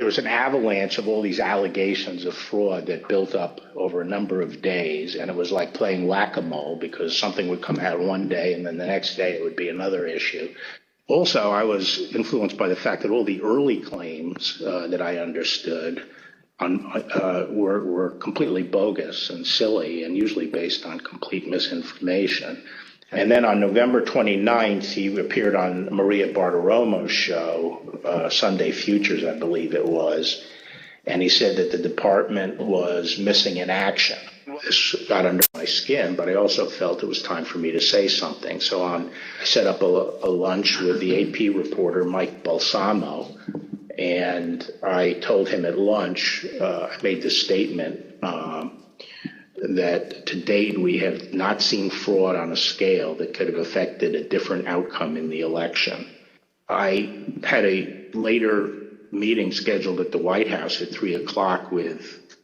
there was an avalanche of all these allegations of fraud that built up over a number of days. And it was like playing whack-a-mole because something would come out one day and then the next day it would be another issue. Also, I was influenced by the fact that all the early claims that I understood were completely bogus and silly and usually based on complete misinformation. And then on November 29th, he appeared on Maria Bartiromo's show, Sunday Futures, I believe it was. And he said that the department was missing in action. This got under my skin, but I also felt it was time for me to say something. So I set up a lunch with the AP reporter, Mike Balsamo, and I told him at lunch, I made this statement that to date we have not seen fraud on a scale that could have affected a different outcome in the election. I had a later meeting scheduled at the White House at 3:00 with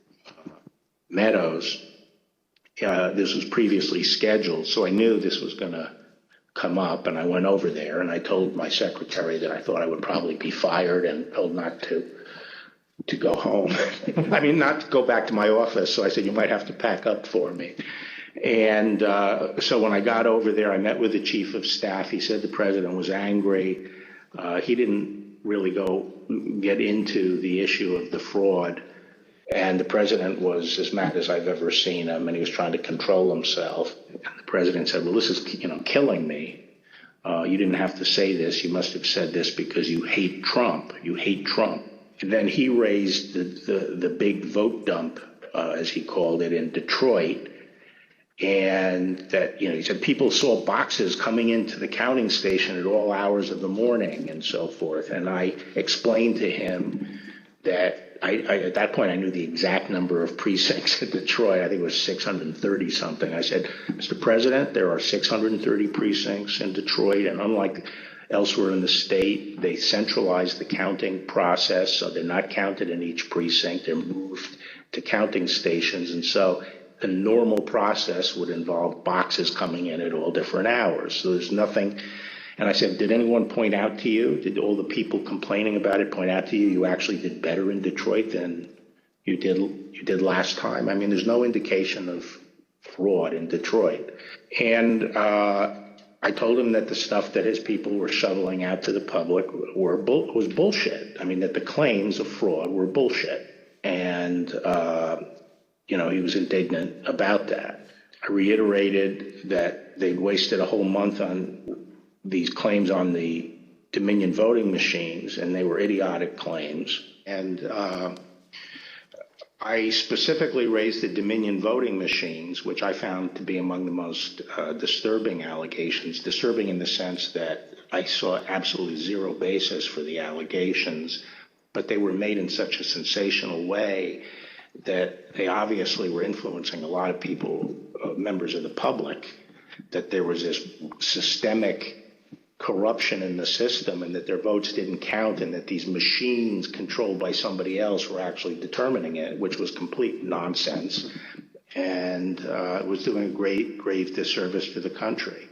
Meadows. This was previously scheduled, so I knew this was going to come up, and I went over there and I told my secretary that I thought I would probably be fired and told not to go home. I mean, not to go back to my office. So I said, you might have to pack up for me. And so when I got over there, I met with the chief of staff. He said the president was angry. He didn't really get into the issue of the fraud. And the president was as mad as I've ever seen him, and he was trying to control himself. And the president said, well, this is, killing me. You didn't have to say this. You must have said this because you hate Trump. You hate Trump. And then he raised the big vote dump, as he called it, in Detroit. And that, he said people saw boxes coming into the counting station at all hours of the morning and so forth. And I explained to him that at that point, I knew the exact number of precincts in Detroit. I think it was 630 something. I said, Mr. President, there are 630 precincts in Detroit, and unlike elsewhere in the state, they centralized the counting process, so they're not counted in each precinct. They're moved to counting stations, and so the normal process would involve boxes coming in at all different hours. So there's nothing. And I said, did anyone point out to you, did all the people complaining about it point out to you actually did better in Detroit than you did last time? I mean, there's no indication of fraud in Detroit. And I told him that the stuff that his people were shoveling out to the public was bullshit. I mean, that the claims of fraud were bullshit. And, he was indignant about that. I reiterated that they'd wasted a whole month on these claims on the Dominion voting machines, and they were idiotic claims. And I specifically raised the Dominion voting machines, which I found to be among the most disturbing allegations, disturbing in the sense that I saw absolutely zero basis for the allegations, but they were made in such a sensational way that they obviously were influencing a lot of people, members of the public, that there was this systemic corruption in the system and that their votes didn't count and that these machines controlled by somebody else were actually determining it, which was complete nonsense and it was doing a grave disservice to the country.